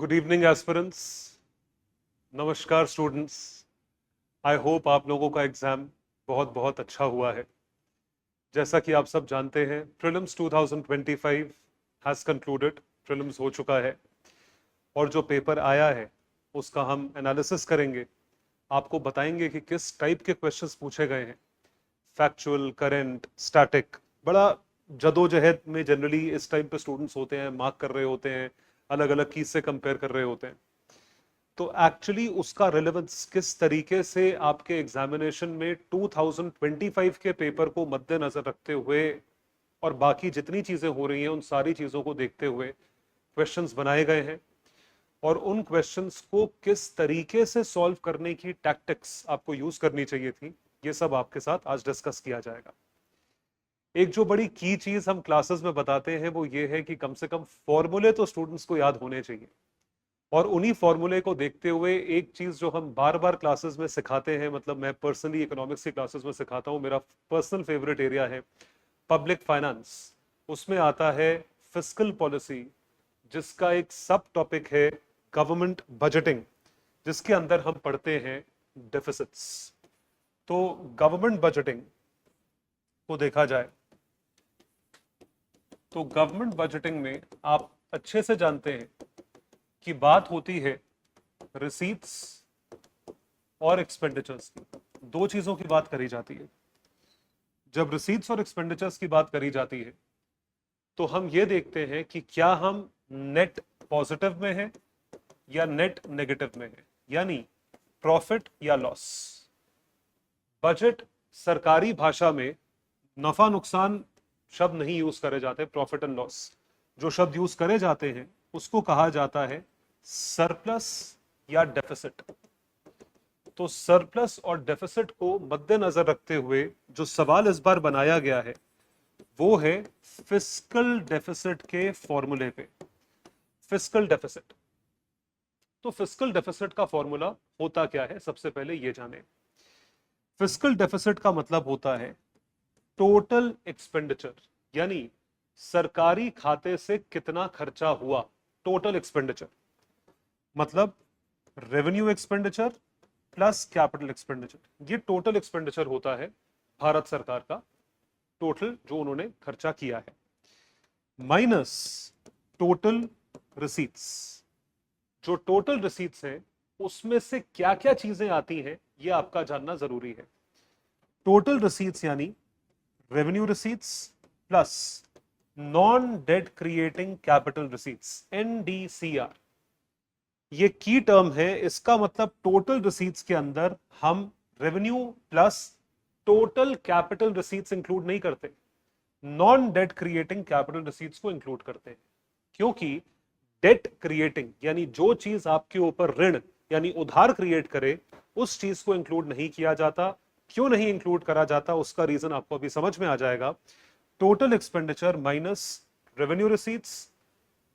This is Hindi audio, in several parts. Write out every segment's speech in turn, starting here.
Good evening aspirants. नमस्कार स्टूडेंट्स। आई होप आप लोगों का एग्जाम बहुत बहुत अच्छा हुआ है। जैसा कि आप सब जानते हैं, प्रीलिम्स 2025 हैज़ कंक्लूडेड। प्रीलिम्स हो चुका है और जो पेपर आया है उसका हम एनालिसिस करेंगे। आपको बताएंगे कि किस टाइप के क्वेश्चंस पूछे गए हैं, फैक्चुअल, करंट, स्टैटिक। बड़ा जदोजहद में जनरली इस टाइम पे स्टूडेंट्स होते हैं, मार्क कर रहे होते हैं, अलग अलग कीज से कंपेयर कर रहे होते हैं। तो एक्चुअली उसका रिलेवेंस किस तरीके से आपके एग्जामिनेशन में 2025 के पेपर को मद्देनजर रखते हुए और बाकी जितनी चीजें हो रही हैं उन सारी चीजों को देखते हुए क्वेश्चंस बनाए गए हैं, और उन क्वेश्चंस को किस तरीके से सॉल्व करने की टैक्टिक्स आपको यूज करनी चाहिए थी, ये सब आपके साथ आज डिस्कस किया जाएगा। एक जो बड़ी की चीज हम क्लासेस में बताते हैं वो ये है कि कम से कम फॉर्मूले तो स्टूडेंट्स को याद होने चाहिए, और उन्हीं फॉर्मूले को देखते हुए एक चीज जो हम बार बार क्लासेस में सिखाते हैं, मतलब मैं पर्सनली इकोनॉमिक्स की क्लासेस में सिखाता हूं, मेरा पर्सनल फेवरेट एरिया है पब्लिक फाइनेंस। उसमें आता है फिस्कल पॉलिसी, जिसका एक सब टॉपिक है गवर्नमेंट बजटिंग, जिसके अंदर हम पढ़ते हैं डेफिसिट्स। तो गवर्नमेंट बजटिंग को देखा जाए तो गवर्नमेंट बजटिंग में आप अच्छे से जानते हैं कि बात होती है रिसीट्स और एक्सपेंडिचर्स की। दो चीजों की बात करी जाती है। जब रिसीट्स और एक्सपेंडिचर्स की बात करी जाती है तो हम ये देखते हैं कि क्या हम नेट पॉजिटिव में हैं या नेट नेगेटिव में हैं, यानी प्रॉफिट या लॉस। बजट सरकारी भाषा में नफा नुकसान शब्द नहीं यूज करे जाते, प्रॉफिट एंड लॉस जो शब्द यूज करे जाते हैं उसको कहा जाता है सरप्लस या डेफिसिट। तो सरप्लस और डेफिसिट को मद्देनजर रखते हुए जो सवाल इस बार बनाया गया है वो है फिस्कल डेफिसिट के फॉर्मूले पे। फिस्कल डेफिसिट, तो फिस्कल डेफिसिट का फॉर्मूला होता क्या है, सबसे पहले ये जाने। फिस्कल डेफिसिट का मतलब होता है टोटल एक्सपेंडिचर, यानी सरकारी खाते से कितना खर्चा हुआ, टोटल एक्सपेंडिचर। मतलब revenue expenditure plus capital expenditure, ये टोटल एक्सपेंडिचर होता है भारत सरकार का, टोटल जो उन्होंने खर्चा किया है, माइनस टोटल रिसीट्स। जो टोटल रिसीट्स है उसमें से क्या क्या चीजें आती हैं ये आपका जानना जरूरी है। टोटल रिसीट्स यानी revenue receipts plus non debt creating capital receipts, NDCR। ये की टर्म है, इसका मतलब टोटल रिसीट्स के अंदर हम revenue plus total capital receipts include नहीं करते, non debt creating capital receipts को इंक्लूड करते हैं। क्योंकि डेट क्रिएटिंग यानी जो चीज आपके ऊपर ऋण यानी उधार क्रिएट करे उस चीज को इंक्लूड नहीं किया जाता। क्यों नहीं इंक्लूड करा जाता उसका रीजन आपको अभी समझ में आ जाएगा। Total expenditure minus revenue receipts,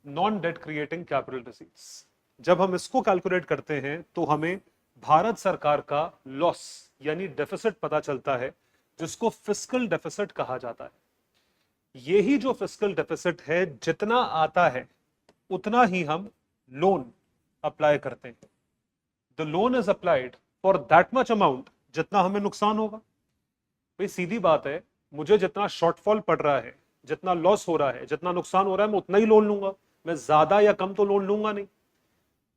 non debt creating capital receipts. जब हम इसको कैलकुलेट करते हैं तो हमें भारत सरकार का लॉस यानी डेफिसिट पता चलता है, जिसको फिस्कल डेफिसिट कहा जाता है। यही जो फिस्कल डेफिसिट है, जितना आता है उतना ही हम लोन अप्लाई करते हैं। The loan is applied for that much amount जितना हमें नुकसान होगा। भाई सीधी बात है, मुझे जितना शॉर्टफॉल पड़ रहा है, जितना लॉस हो रहा है, जितना नुकसान हो रहा है, मैं उतना ही लोन लूंगा। मैं ज्यादा या कम तो लोन लूंगा नहीं।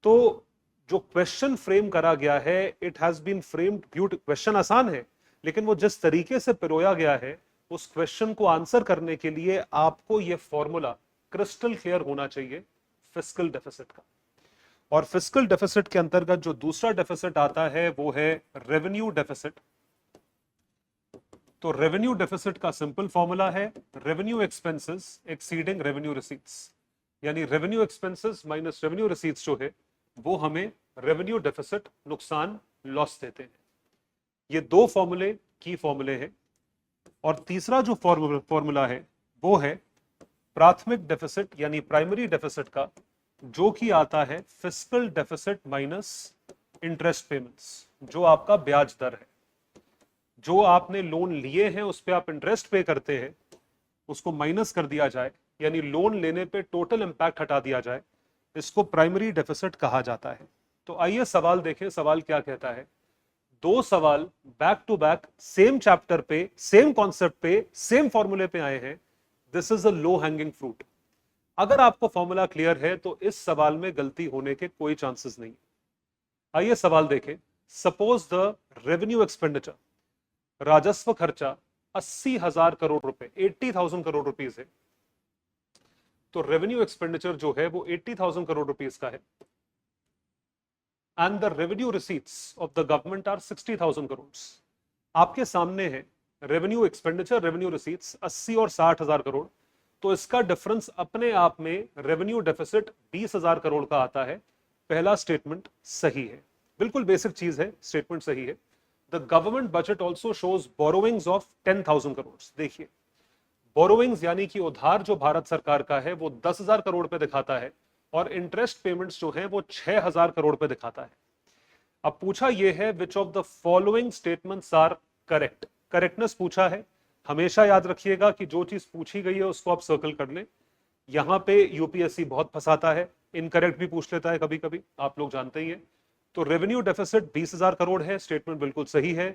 तो जो क्वेश्चन फ्रेम करा गया है, it has been framed beauty. Question आसान है लेकिन वो जिस तरीके से पिरोया गया है, उस क्वेश्चन को आंसर करने के लिए आपको यह फॉर्मूला क्रिस्टल क्लियर होना चाहिए फिस्कल डेफिसिट का। और फिस्कल डेफिसिट के अंतर्गत जो दूसरा डेफिसिट आता है वो है रेवेन्यू डेफिसिट। तो रेवेन्यू डेफिसिट का सिंपल फॉर्मूला है revenue expenses exceeding revenue receipts, यानी revenue expenses minus revenue receipts जो है वो हमें रेवेन्यू डेफिसिट नुकसान लॉस देते हैं। ये दो फॉर्मूले की फॉर्मूले हैं। और तीसरा जो फॉर्मूला है वो है प्राथमिक डेफिसिट यानी प्राइमरी डेफिसिट का, जो कि आता है fiscal deficit minus interest payments, जो आपका ब्याज दर है। जो आपने लोन लिए हैं उस पर आप इंटरेस्ट पे करते हैं, उसको माइनस कर दिया जाए, यानी लोन लेने पे टोटल इंपैक्ट हटा दिया जाए, इसको प्राइमरी डेफिसिट कहा जाता है। तो आइए सवाल देखें, सवाल क्या कहता है। दो सवाल back to back same chapter पे, सेम कॉन्सेप्ट पे, सेम फॉर्मूले पे आए हैं। This is a low hanging fruit. अगर आपको फॉर्मूला क्लियर है तो इस सवाल में गलती होने के कोई चांसेस नहीं। आइए सवाल देखें। सपोज द रेवेन्यू एक्सपेंडिचर, राजस्व खर्चा 80,000 करोड़ रुपए, 80,000 करोड़ रुपीस है। तो रेवेन्यू एक्सपेंडिचर जो है वो 80,000 करोड़ रुपीस का है, and the revenue receipts of the government are 60,000 crore. आपके सामने है रेवेन्यू एक्सपेंडिचर, रेवेन्यू रिसीट्स 80 और 60,000 करोड़। तो इसका डिफरेंस अपने आप में रेवेन्यू डेफिसिट 20,000 करोड़ का आता है। पहला स्टेटमेंट सही है, बिल्कुल बेसिक चीज है, स्टेटमेंट सही है। The government budget also shows borrowings of 10,000 crore. देखिए, बोरोइंग्स यानी कि उधार जो भारत सरकार का है वो 10,000 करोड़ पे दिखाता है, और इंटरेस्ट पेमेंट्स जो है वो 6,000 करोड़ पे दिखाता है। अब पूछा यह है which of the following statements are correct. Correctness पूछा है। हमेशा याद रखिएगा कि जो चीज पूछी गई है उसको आप सर्कल कर लें। यहां पे यूपीएससी बहुत फंसाता है, इनकरेक्ट भी पूछ लेता है कभी कभी, आप लोग जानते ही हैं। तो रेवेन्यू डेफिसिट 20,000 करोड़ है, स्टेटमेंट बिल्कुल सही है।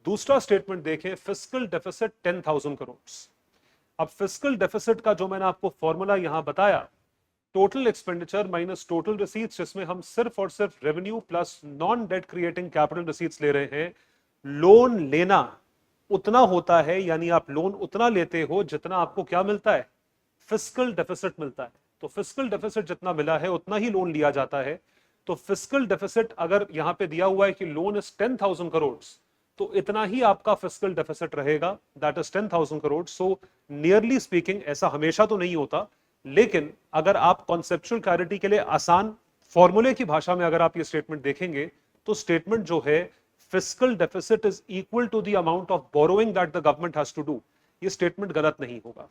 दूसरा स्टेटमेंट देखें, फिस्कल डेफिसिट 10,000 करोड़। अब फिस्कल डेफिसिट का जो मैंने आपको फॉर्मूला यहां बताया, total expenditure minus total receipts, जिसमें हम सिर्फ और सिर्फ revenue plus non debt creating capital receipts ले रहे हैं। लोन लेना उतना होता है, यानी आप लोन उतना लेते हो जितना आपको क्या मिलता है, फिस्कल डेफिसिट मिलता है। तो फिस्कल डेफिसिट जितना मिला है उतना ही लोन लिया जाता है। तो फिस्कल डेफिसिट अगर यहां पे दिया हुआ है कि लोन इज 10,000 करोड़, तो इतना ही आपका फिस्कल डेफिसिट रहेगा, that is 10,000 crore. So nearly speaking, ऐसा हमेशा तो नहीं होता, लेकिन अगर आप कॉन्सेप्चुअल क्लैरिटी के लिए आसान फॉर्मूले की भाषा में अगर आप ये स्टेटमेंट देखेंगे, तो स्टेटमेंट जो है fiscal deficit is equal to the amount of borrowing that the government has to do, ये स्टेटमेंट गलत नहीं होगा।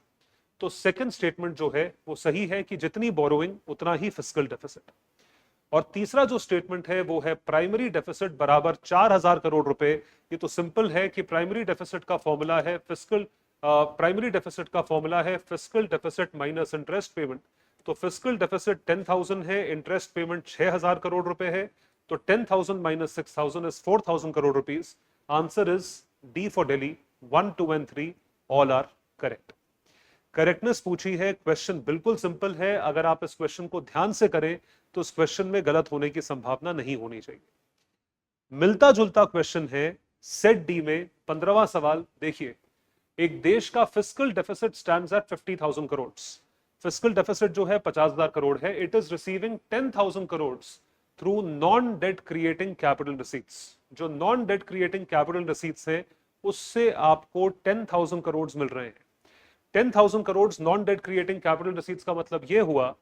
तो सेकंड स्टेटमेंट जो है वो सही है कि जितनी बोरोइंग उतना ही फिस्कल डेफिसिट। और तीसरा जो स्टेटमेंट है वो है प्राइमरी डेफिसिट बराबर 4,000 करोड़ रुपए। ये तो सिंपल है कि प्राइमरी डेफिसिट का फॉर्मूला है fiscal deficit minus interest payment. तो फिस्कल डेफिसिट 10,000 है, इंटरेस्ट पेमेंट 6,000 करोड़ रुपए है। तो 10,000 minus 6,000 is 4,000 crore rupees. Answer is D for Delhi, 1, 2 and 3 all are correct. Correctness पूछी है, क्वेश्चन बिल्कुल सिंपल है। अगर आप इस क्वेश्चन को ध्यान से करें तो इस क्वेश्चन में गलत होने की संभावना नहीं होनी चाहिए। मिलता जुलता क्वेश्चन है सेट डी में 15वां सवाल। देखिए, एक देश का fiscal deficit stands at 50,000 crore. Fiscal deficit जो है 50,000 करोड़ है। It is receiving 10,000 crore through non debt creating capital receipts. जो non debt creating capital receipts है उससे आपको 10,000 करोड़ मिल रहे हैं। 10,000 crore non debt creating capital receipts का मतलब यह हुआ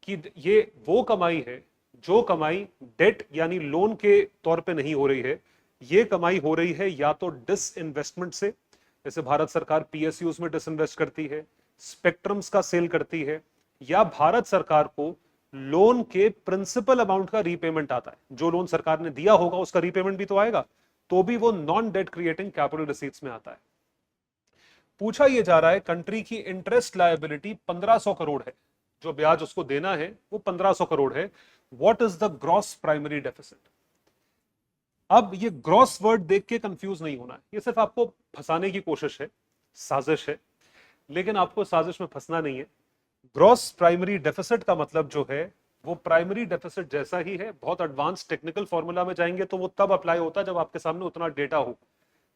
कि ये वो कमाई है जो कमाई डेट यानी लोन के तौर पे नहीं हो रही है। ये कमाई हो रही है या तो डिसइन्वेस्टमेंट से, जैसे भारत सरकार पीएसयूज में डिसइन्वेस्ट करती है, स्पेक्ट्रम्स का सेल करती है, या भारत सरकार को लोन के प्रिंसिपल अमाउंट का रीपेमेंट आता है। जो लोन सरकार ने दिया होगा उसका रीपेमेंट भी तो आएगा, तो भी वो non debt creating capital receipts में आता है। पूछा यह जा रहा है कंट्री की इंटरेस्ट लायबिलिटी 1,500 करोड़ है, जो ब्याज उसको देना है वो 1,500 करोड़ है। What is the gross primary deficit. अब ये ग्रॉस वर्ड देख के कंफ्यूज नहीं होना है, ये सिर्फ आपको फंसाने की कोशिश है, साजिश है, लेकिन आपको साजिश में फंसना नहीं है। ग्रॉस प्राइमरी डेफिसिट का मतलब जो है वो प्राइमरी डेफिसिट जैसा ही है। बहुत एडवांस टेक्निकल फॉर्मूला में जाएंगे तो वो तब अप्लाई होता है जब आपके सामने उतना डेटा हो।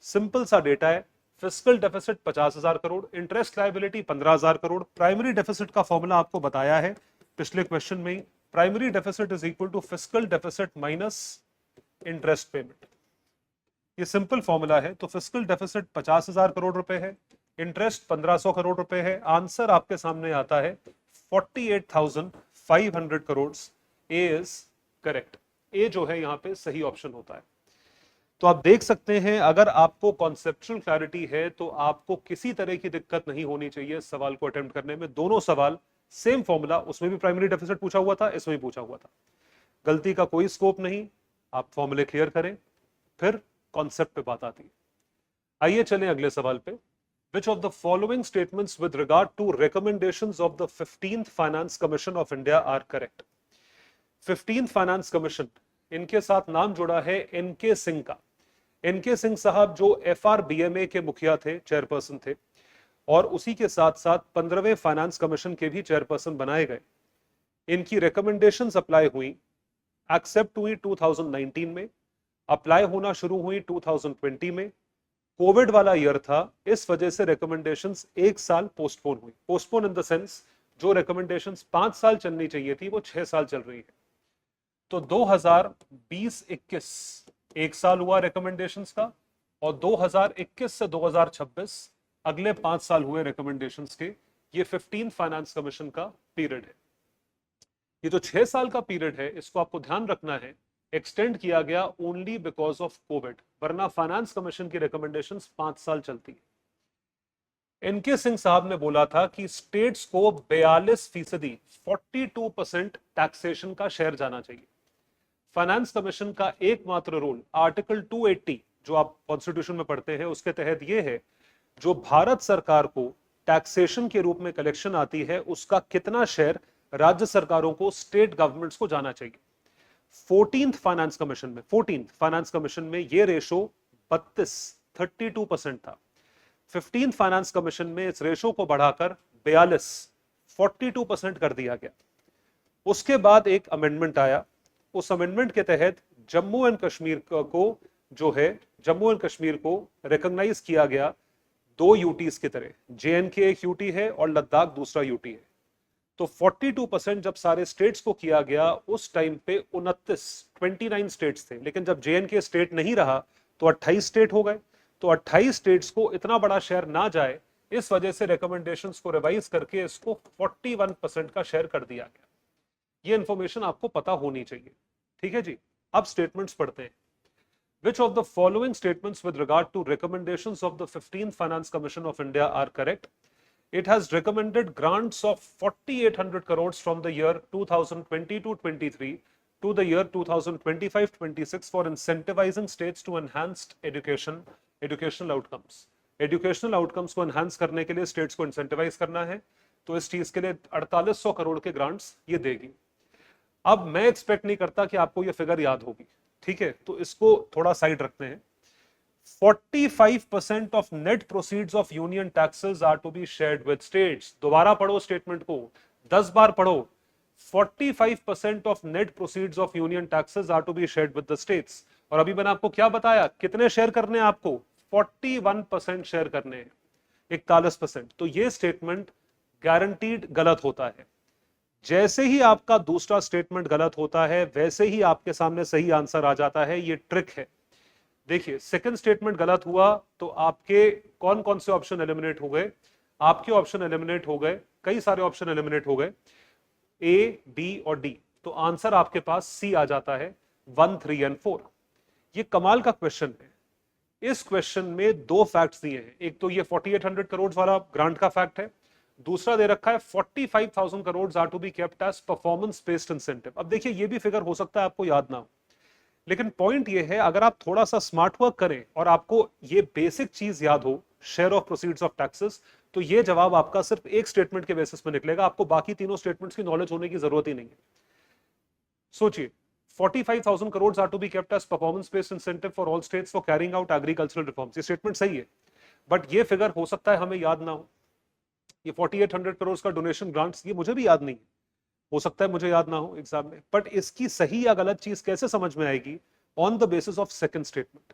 सिंपल सा डेटा है, fiscal deficit 50,000 crore, interest liability 15,000 crore. Primary deficit का फॉर्मूला आपको बताया है पिछले क्वेश्चन में ही, primary deficit is equal to fiscal deficit minus interest payment. ये सिंपल फॉर्मूला है। तो फिस्कल डेफिसिट 50,000 करोड़ रुपए है, इंटरेस्ट 1,500 करोड़ रुपए है। आंसर आपके सामने आता है 48,500 करोड़। ए इज करेक्ट। ए जो है यहां पे सही ऑप्शन होता है। तो आप देख सकते हैं, अगर आपको कॉन्सेप्चुअल क्लैरिटी है तो आपको किसी तरह की दिक्कत नहीं होनी चाहिए सवाल को अटेम्प्ट करने में। दोनों सवाल सेम फॉर्मूला, उसमें भी प्राइमरी डेफिसिट पूछा हुआ था, इसमें भी पूछा हुआ था। गलती का कोई स्कोप नहीं। आप फॉर्मूले क्लियर करें, फिर कॉन्सेप्ट पे बात आती है। आइए चलें अगले सवाल पे। Which of the following statements with regard to recommendations of the 15th Finance Commission of India are correct? 15th finance commission, इनके साथ नाम जुड़ा है एनके सिंह का। एनके सिंह साहब जो एफआरबीएमए के मुखिया थे, चेयरपर्सन थे, और उसी के साथ साथ 15वें फाइनेंस कमीशन के भी चेयरपर्सन बनाए गए। इनकी रिकमेंडेशंस अप्लाई हुई, एक्सेप्ट हुई 2019 में, अप्लाई होना शुरू हुई 2020 में। कोविड वाला ईयर था, इस वजह से रिकमेंडेशंस एक साल पोस्टपोन हुई। पोस्टपोन इन द सेंस जो रिकमेंडेशंस 5 साल चलनी चाहिए थी वो 6 साल चल रही है। तो 2020-21 एक साल हुआ रिकमेंडेशंस का, और 2021 से 2026 अगले 5 साल हुए रिकमेंडेशंस के। ये 15 फाइनेंस कमीशन का पीरियड है। ये जो 6 साल का पीरियड है, इसको आपको ध्यान रखना है, एक्सटेंड किया गया ओनली बिकॉज ऑफ कोविड, वरना फाइनेंस कमीशन की रिकमेंडेशंस 5 साल चलती है। एनके सिंह साहब ने बोला था कि स्टेट्स को 42%, 42% टैक्सेशन का शेयर जाना चाहिए। फाइनेंस कमीशन का एकमात्र रोल आर्टिकल 280 जो आप कॉन्स्टिट्यूशन में पढ़ते हैं उसके तहत यह है, जो भारत सरकार को टैक्सेशन के रूप में कलेक्शन आती है उसका कितना शेयर राज्य सरकारों को, स्टेट गवर्नमेंट्स को जाना चाहिए। 14th फाइनेंस कमीशन में ये रेशो 32% था। 15th फाइनेंस कमीशन में इस रेशो को बढ़ाकर 42% कर दिया गया। उसके बाद एक अमेंडमेंट आया, उस अमेंडमेंट के तहत जम्मू एंड कश्मीर को रिकॉग्नाइज किया गया 2 यूटीज की तरह। जेएनके एक यूटी है और लद्दाख दूसरा यूटी है। तो 42% जब सारे स्टेट्स को किया गया, उस टाइम पे 29 स्टेट्स थे, लेकिन जब जेएनके स्टेट नहीं रहा तो 28 स्टेट हो गए। तो 28 स्टेट्स को इतना बड़ा शेयर ना जाए, इस वजह से रिकमेंडेशंस को रिवाइज करके इसको 41% का शेयर कर दिया गया। ये इंफॉर्मेशन आपको पता होनी चाहिए, ठीक है जी। अब स्टेटमेंट्स पढ़ते हैं। Which of the following statements with regard to recommendations of the 15th Finance Commission of India are correct? It has recommended grants of 4,800 crores from the year 2022-23 to the year 2025-26 for incentivizing states to enhanced educational outcomes. Educational outcomes को enhance करने के लिए states को incentivize करना है, तो इस चीज के लिए 4800 करोड़ के grants ये देगी। अब मैं एक्सपेक्ट नहीं करता कि आपको ये फिगर याद होगी, ठीक है, तो इसको थोड़ा साइड रखते हैं। 45% of net proceeds of union taxes are to be shared with states. दोबारा पढ़ो स्टेटमेंट को, 10 बार पढ़ो। 45% of net proceeds of union taxes are to be shared with the states. और अभी मैंने आपको क्या बताया, कितने शेयर करने हैं आपको? 41% शेयर करने हैं, 41%। तो ये स्टेटमेंट गारंटीड गलत होता है। जैसे ही आपका दूसरा स्टेटमेंट गलत होता है, वैसे ही आपके सामने सही आंसर आ जाता है। ये ट्रिक है। देखिए, सेकंड स्टेटमेंट गलत हुआ तो आपके कौन कौन से ऑप्शन एलिमिनेट हो गए? आपके ऑप्शन एलिमिनेट हो गए, कई सारे ऑप्शन एलिमिनेट हो गए, ए, बी और डी। तो आंसर आपके पास सी आ जाता है, 1, 3 एंड 4। ये कमाल का क्वेश्चन है। इस क्वेश्चन में 2 फैक्ट्स दिए हैं। एक तो ये 4800 करोड़ वाला ग्रांट का फैक्ट है, दूसरा दे रखा है 45,000 crore are to be kept as performance based incentive. अब देखिए, ये भी फिगर हो सकता है आपको याद ना हो, लेकिन पॉइंट ये है, अगर आप थोड़ा सा स्मार्ट वर्क करें और आपको ये बेसिक चीज याद हो, share of proceeds of taxes, तो ये जवाब आपका सिर्फ एक स्टेटमेंट के बेसिस पे निकलेगा। आपको बाकी तीनों स्टेटमेंट्स की नॉलेज होने की जरूरत ही नहीं है। सोचिए, 45,000 crore are to be kept as performance based incentive for all states for carrying out agricultural reforms. ये स्टेटमेंट सही है, बट ये फिगर हो सकता है हमें याद ना हो। ये 4800 करोड़ का डोनेशन ग्रांट्स, ये मुझे भी याद नहीं है, हो सकता है मुझे याद ना हो एग्जाम में, बट इसकी सही या गलत चीज कैसे समझ में आएगी? On the basis of second statement.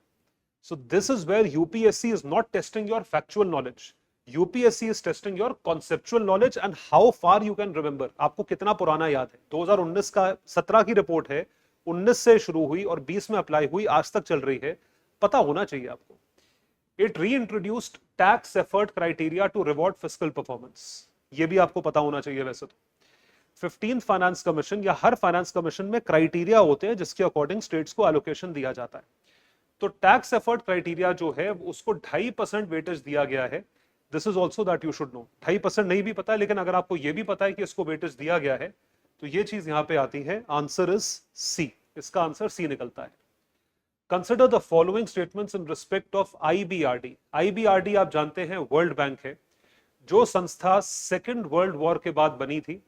So this is where UPSC is not testing your factual knowledge, UPSC is testing your conceptual knowledge and how far you can remember. आपको कितना पुराना याद है? 2019 का 17 की रिपोर्ट है, 19 से शुरू हुई और 20 में अप्लाई हुई, आज तक चल रही है, पता होना चाहिए आपको। It reintroduced tax effort criteria to reward fiscal performance. ये भी आपको पता होना चाहिए वैसे तो। 15th फाइनेंस कमीशन या हर फाइनेंस कमीशन में क्राइटेरिया होते हैं जिसके अकॉर्डिंग स्टेट्स को एलोकेशन दिया जाता है। तो टैक्स एफर्ट क्राइटेरिया जो है उसको 2.5% वेटेज दिया गया है। This is also that you should know. 2.5% नहीं भी पता है, लेकिन अगर आपको यह भी पता है कि इसको वेटेज दिया गया है, तो ये चीज यहां पे आती है। आंसर इज सी, इसका आंसर सी निकलता है। Consider the following statements in respect of IBRD. IBRD आप जानते हैं वर्ल्ड बैंक है, जो संस्था सेकेंड वर्ल्ड वॉर के बाद बनी थी,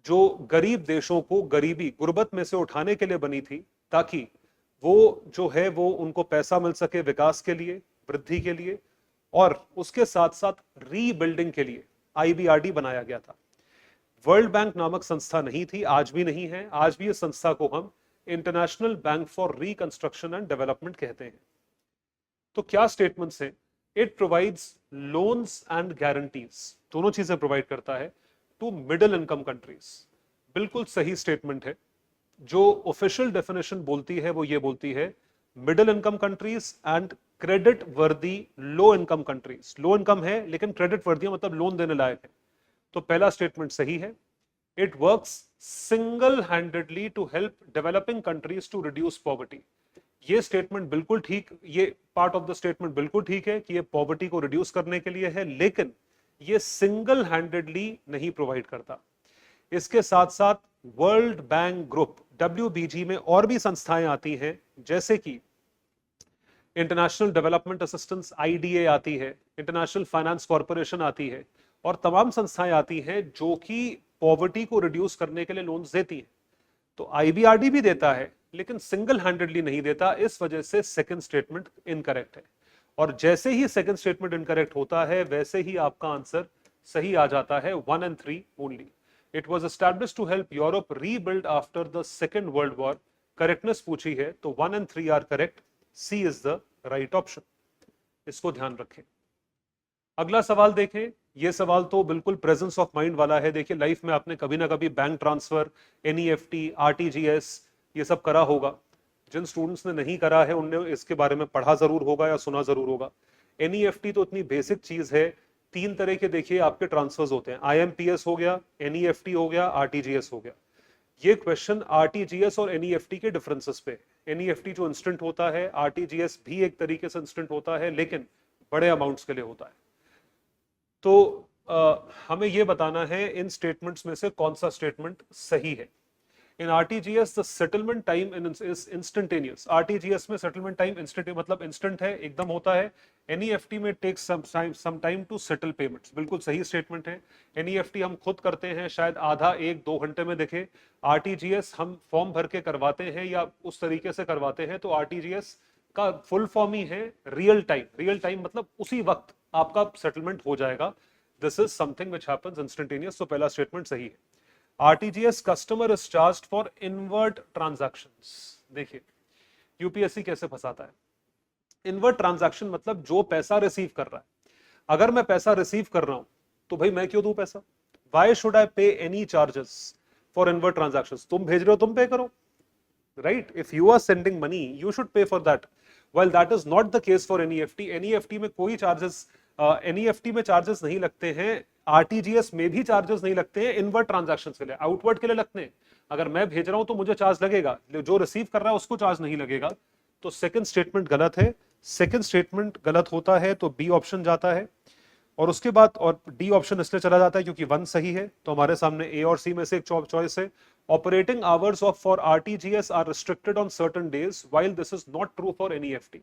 जो गरीब देशों को गरीबी गुर्बत में से उठाने के लिए बनी थी, ताकि वो जो है वो उनको पैसा मिल सके विकास के लिए, वृद्धि के लिए, और उसके साथ साथ रीबिल्डिंग के लिए आईबीआरडी बनाया गया था। वर्ल्ड बैंक नामक संस्था नहीं थी, आज भी नहीं है। आज भी इस संस्था को हम international bank for reconstruction and development कहते हैं। तो क्या स्टेटमेंट्स हैं? It provides loans and guarantees, दोनों चीजें प्रोवाइड करता है टू मिडिल इनकम कंट्रीज। बिल्कुल सही स्टेटमेंट है। जो ऑफिशियल डेफिनेशन बोलती है वो ये बोलती है middle income countries and creditworthy low income countries. Low income है लेकिन क्रेडिट वर्दी है, मतलब लोन देने लायक है। तो पहला स्टेटमेंट सही है। It works single handedly to help developing countries to reduce poverty. ये स्टेटमेंट बिल्कुल ठीक, ये पार्ट ऑफ द स्टेटमेंट बिल्कुल ठीक है कि ये पॉवर्टी को रिड्यूस करने के लिए है, लेकिन ये सिंगल हैंडेडली नहीं प्रोवाइड करता। इसके साथ साथ वर्ल्ड बैंक ग्रुप WBG में और भी संस्थाएं आती हैं, जैसे कि इंटरनेशनल डेवलपमेंट असिस्टेंस IDA आती है, इंटरनेशनल फाइनेंस कॉरपोरेशन आती है, और तमाम संस्थाएं आती हैं जो कि पॉवर्टी को रिड्यूस करने के लिए लोन्स देती हैं। तो IBRD भी देता है लेकिन सिंगल हैंडेडली नहीं देता। इस वजह से सेकंड स्टेटमेंट इनकरेक्ट है। और जैसे ही सेकंड स्टेटमेंट इनकरेक्ट होता है वैसे ही आपका आंसर सही आ जाता है, 1 and 3 only. It was established to help Europe rebuild after the second world war. Correctness पूछी है तो 1 and 3 are correct. C is the right option. इसको ध्यान रखें। अगला सवाल देखें। यह सवाल तो बिल्कुल प्रेजेंस ऑफ माइंड वाला है। देखिए, लाइफ में आपने कभी ना कभी बैंक ट्रांसफर, NEFT, RTGS ये सब करा होगा। जिन स्टूडेंट्स ने नहीं करा है उनने इसके बारे में पढ़ा जरूर होगा या सुना जरूर होगा। NEFT तो इतनी बेसिक चीज है। 3 तरह के देखिए आपके ट्रांसफर्स होते हैं। IMPS हो गया, NEFT हो गया, RTGS हो गया। ये क्वेश्चन RTGS और NEFT के डिफरेंसेस पे। NEFT जो इंस्टेंट होता है, RTGS भी एक तरीके से इंस्टेंट होता है लेकिन बड़े अमाउंट्स के लिए होता है। तो हमें यह बताना है इन स्टेटमेंट्स में से कौन सा स्टेटमेंट सही है। In RTGS the settlement time is instantaneous. RTGS में सेटलमेंट टाइम इंस्टेंट मतलब इंस्टेंट है, एकदम होता है। NEFT में takes some time to settle payments. बिल्कुल सही स्टेटमेंट है। NEFT हम खुद करते हैं, शायद आधा 1-2 घंटे में दिखे। RTGS हम फॉर्म भर के करवाते हैं या उस तरीके से करवाते हैं। तो RTGS का फुल फॉर्म ही है रियल टाइम। रियल टाइम मतलब उसी वक्त आपका सेटलमेंट हो जाएगा। This is something which happens instantaneous. तो पहला स्टेटमेंट सही है। RTGS customer is charged for inward transactions. देखिए UPSC कैसे फंसाता है। इनवर्ट ट्रांजैक्शन मतलब जो पैसा रिसीव कर रहा है। अगर मैं पैसा रिसीव कर रहा हूं तो भाई मैं क्यों दूं पैसा? Y should I pay any charges for inward transactions? तुम भेज रहे हो, तुम पे करो, right? If you are sending money you should pay for that. Well that is not the case for NEFT। NEFT में कोई चार्जेस, NEFT में चार्जेस नहीं लगते हैं। RTGS में भी चार्जेस नहीं लगते हैं। इनवर्ट ट्रांजैक्शंस के लिए, आउटवर्ड के लिए लगते हैं। अगर मैं भेज रहा हूं तो मुझे चार्ज लगेगा, जो रिसीव कर रहा है उसको चार्ज नहीं लगेगा। तो सेकंड स्टेटमेंट गलत है। सेकंड स्टेटमेंट गलत होता है तो B ऑप्शन जाता है, और उसके बाद और D ऑप्शन इसलिए चला जाता है क्योंकि 1 सही है। तो हमारे सामने A और C में से एक चॉइस है। Operating hours of for RTGS are restricted on certain days while this is not true for NEFT।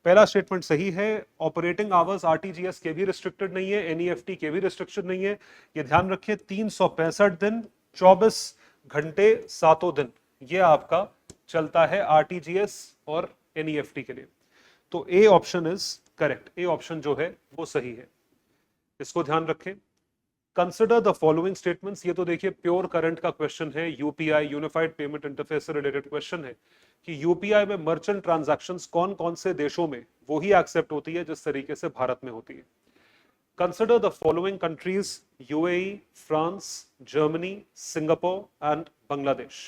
पहला स्टेटमेंट सही है। ऑपरेटिंग आवर्स RTGS के भी रिस्ट्रिक्टेड नहीं है, NEFT के भी रिस्ट्रिक्शन नहीं है। ये ध्यान रखिए, 365 दिन 24 घंटे 7 दिन ये आपका चलता है RTGS और NEFT के लिए। तो A option is correct. A option जो है वो सही है। इसको ध्यान रखें। Consider the following statements. ये तो देखिए प्योर करंट का क्वेश्चन है। UPI यूनिफाइड पेमेंट इंटरफेस से रिलेटेड क्वेश्चन है कि UPI में मर्चेंट ट्रांजैक्शंस कौन कौन से देशों में वो ही एक्सेप्ट होती है जिस तरीके से भारत में होती है। Consider the following countries: UAE, France, Germany, Singapore and Bangladesh.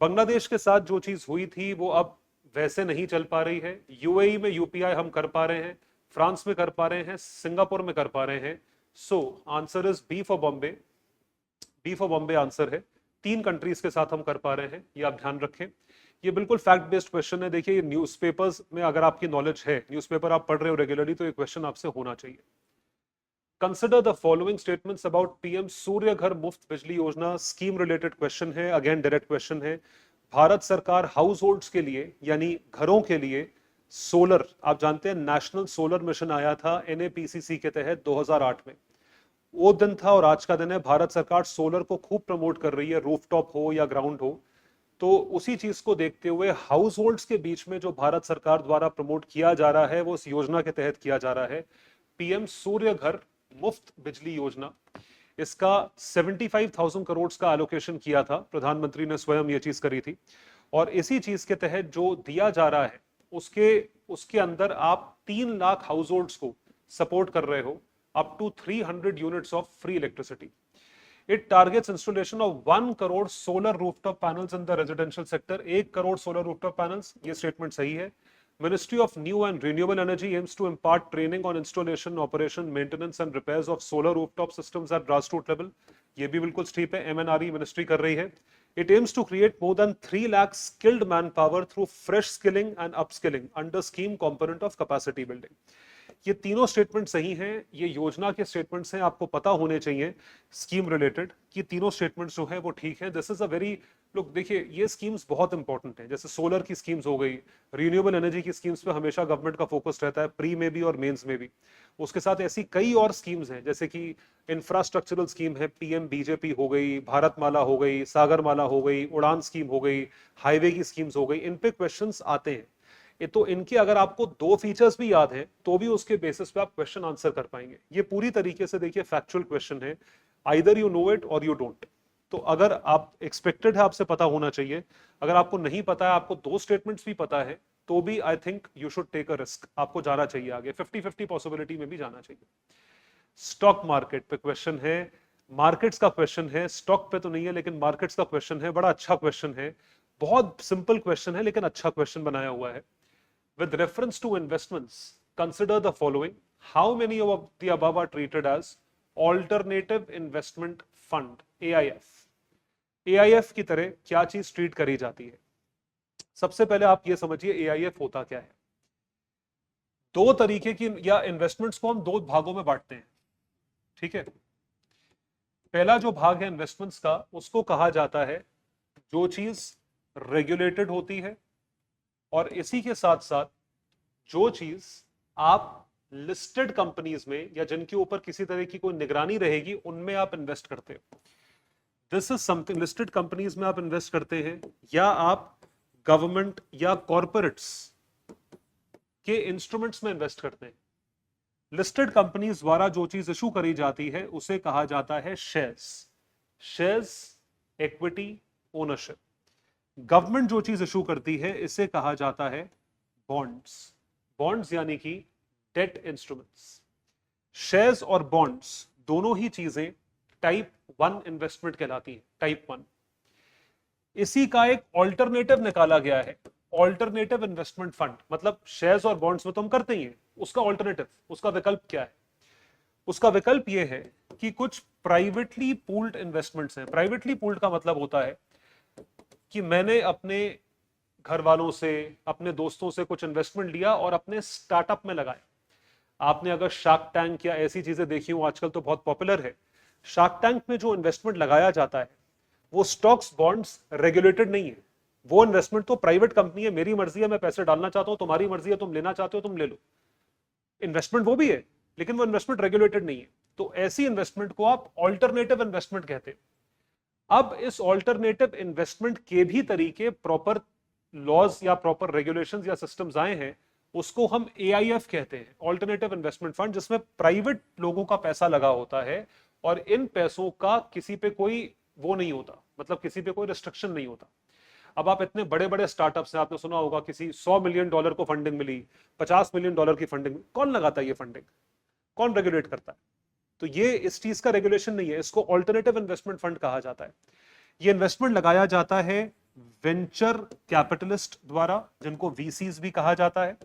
Bangladesh के साथ जो चीज हुई थी वो अब वैसे नहीं चल पा रही है। UAE में UPI हम कर पा रहे हैं, फ्रांस में कर पा रहे हैं, सिंगापुर में कर पा रहे हैं। So answer is B for Bombay. B for Bombay answer है। 3 कंट्रीज के साथ हम कर पा रहे हैं, ये आप ध्यान रखें। ये बिल्कुल फैक्ट बेस्ड क्वेश्चन है। देखिए न्यूज़पेपर्स में अगर आपकी नॉलेज है, न्यूज़पेपर आप पढ़ रहे हो रेगुलरली, तो ये क्वेश्चन आपसे होना चाहिए। Consider the following statements about PM सूर्य घर मुफ्त बिजली योजना। स्कीम रिलेटेड क्वेश्चन है, अगेन डायरेक्ट क्वेश्चन है। भारत सरकार हाउस होल्ड्स के लिए यानी घरों के लिए सोलर, आप जानते हैं नेशनल सोलर मिशन आया था NAPCC के तहत 2008 में। वो दिन था और आज का दिन है। भारत सरकार सोलर को खूब प्रमोट कर रही है, रूफटॉप हो या ग्राउंड हो। तो उसी चीज को देखते हुए हाउस होल्ड्स के बीच में जो भारत सरकार द्वारा प्रमोट किया जा रहा है वो इस योजना के तहत किया जा रहा है, पीएम सूर्य घर मुफ्त बिजली योजना। इसका 75,000 करोड़ का एलोकेशन किया था, प्रधानमंत्री ने स्वयं ये चीज करी थी। और इसी चीज के तहत जो दिया जा रहा है उसके उसके अंदर आप 3 लाख हाउस होल्ड्स को सपोर्ट कर रहे हो, up to 300 units of free electricity. It targets installation of 1 crore solar rooftop panels in the residential sector. 1 crore solar rooftop panels, ये statement सही है। Ministry of New and Renewable Energy aims to impart training on installation, operation, maintenance and repairs of solar rooftop systems at grassroots level. ये भी बिल्कुल ठीक है, MNRE मिनिस्ट्री कर रही है। It aims to create more than 3 lakh skilled manpower through fresh skilling and upskilling under scheme component of capacity building. ये तीनों स्टेटमेंट सही हैं, ये योजना के स्टेटमेंट्स हैं, आपको पता होने चाहिए स्कीम रिलेटेड कि तीनों स्टेटमेंट्स जो है वो ठीक है। दिस इज अ वेरी, लोग देखिए ये स्कीम्स बहुत इंपॉर्टेंट हैं। जैसे सोलर की स्कीम्स हो गई, रिन्यूएबल एनर्जी की स्कीम्स पे हमेशा गवर्नमेंट का फोकस रहता है, प्री में भी और मेंस में भी। उसके साथ ऐसी कई और स्कीम्स हैं, जैसे कि इंफ्रास्ट्रक्चरल स्कीम है, पीएम बीजेपी हो गई, भारतमाला हो गई, सागरमाला हो गई, उड़ान स्कीम हो गई, हाईवे की स्कीम्स हो गई। इन पे क्वेश्चंस आते हैं। ये तो इनके अगर आपको 2 फीचर्स भी याद हैं तो भी उसके बेसिस पे आप क्वेश्चन आंसर कर पाएंगे। ये पूरी तरीके से देखिए फैक्चुअल क्वेश्चन है, आइदर यू नो इट और यू डोंट। तो अगर आप एक्सपेक्टेड है आपसे पता होना चाहिए, अगर आपको नहीं पता है, आपको 2 स्टेटमेंट्स भी पता है, तो भी I think you should take a risk, आपको जाना चाहिए आगे, 50-50 पॉसिबिलिटी में भी जाना चाहिए। स्टॉक मार्केट पे क्वेश्चन है, मार्केट्स का क्वेश्चन है, स्टॉक पे तो नहीं है लेकिन मार्केट्स का क्वेश्चन है। बड़ा अच्छा क्वेश्चन है, बहुत सिंपल क्वेश्चन है लेकिन अच्छा क्वेश्चन बनाया हुआ है। With reference to investments, consider the following. How many of the above are treated as alternative investment fund, AIF? AIF की तरह क्या चीज ट्रीट करी जाती है? सबसे पहले आप ये समझिए AIF होता क्या है। 2 तरीके की या इन्वेस्टमेंट्स को हम 2 भागों में बांटते हैं, ठीक है। पहला जो भाग है इन्वेस्टमेंट्स का, उसको कहा जाता है जो चीज रेगुलेटेड होती है, और इसी के साथ साथ जो चीज आप लिस्टेड कंपनीज में या जिनके ऊपर किसी तरह की कोई निगरानी रहेगी उनमें आप इन्वेस्ट करते हो। This is something, listed companies में आप इन्वेस्ट करते हैं या आप गवर्नमेंट या कॉर्पोरेट्स के इंस्ट्रूमेंट्स में इन्वेस्ट करते हैं। लिस्टेड कंपनीज द्वारा जो चीज इशू करी जाती है उसे कहा जाता है shares. Shares, equity, ownership. Government जो चीज इशू करती है इसे कहा जाता है बॉन्ड्स। बॉन्ड्स यानी कि डेट इंस्ट्रूमेंट्स। शेयर्स और बॉन्ड्स दोनों ही चीजें टाइप 1 इन्वेस्टमेंट कहलाती हैं, टाइप 1। इसी का एक ऑल्टरनेटिव निकाला गया है, ऑल्टरनेटिव इन्वेस्टमेंट फंड। मतलब शेयर्स और बॉन्ड्स में तो हम करते ही हैं, उसका ऑल्टरनेटिव, उसका विकल्प क्या है? उसका विकल्प यह है कि कुछ प्राइवेटली पूल्ड इन्वेस्टमेंट्स हैं। प्राइवेटली पूल्ड का मतलब होता है कि मैंने अपने घर वालों से, अपने दोस्तों से कुछ इन्वेस्टमेंट लिया और अपने स्टार्टअप में लगाया। आपने अगर शार्क टैंक या ऐसी चीजें देखी हो, आजकल तो बहुत पॉपुलर है, शार्क टैंक में जो इन्वेस्टमेंट लगाया जाता है वो स्टॉक्स, बॉन्ड्स रेगुलेटेड नहीं है। वो इन्वेस्टमेंट तो प्राइवेट कंपनी है, मेरी मर्जी है, मैं पैसे डालना चाहता हूं, तुम्हारी मर्जी है, तुम लेना चाहते हो तुम ले लो। इन्वेस्टमेंट वो भी है लेकिन वो इन्वेस्टमेंट रेगुलेटेड नहीं है। तो ऐसी इन्वेस्टमेंट को आप ऑल्टरनेटिव इन्वेस्टमेंट कहते हैं। अब इस ऑल्टरनेटिव इन्वेस्टमेंट के भी तरीके, प्रॉपर लॉज या प्रॉपर रेगुलेशंस या सिस्टम्स आए हैं, उसको हम AIF कहते हैं, ऑल्टरनेटिव इन्वेस्टमेंट फंड, जिसमें प्राइवेट लोगों का पैसा लगा होता है और इन पैसों का किसी पे कोई वो नहीं होता, मतलब किसी पे कोई रिस्ट्रिक्शन नहीं होता। अब आप इतने बड़े बड़े स्टार्टअप्स हैं, आपने सुना होगा किसी $100 मिलियन को फंडिंग मिली, $50 मिलियन की फंडिंग, कौन लगाता है ये फंडिंग? कौन रेगुलेट करता है? तो ये इस चीज का रेगुलेशन नहीं है, इसको ऑल्टरनेटिव इन्वेस्टमेंट फंड कहा जाता है। ये इन्वेस्टमेंट लगाया जाता है वेंचर कैपिटलिस्ट द्वारा, जिनको VCs भी कहा जाता है,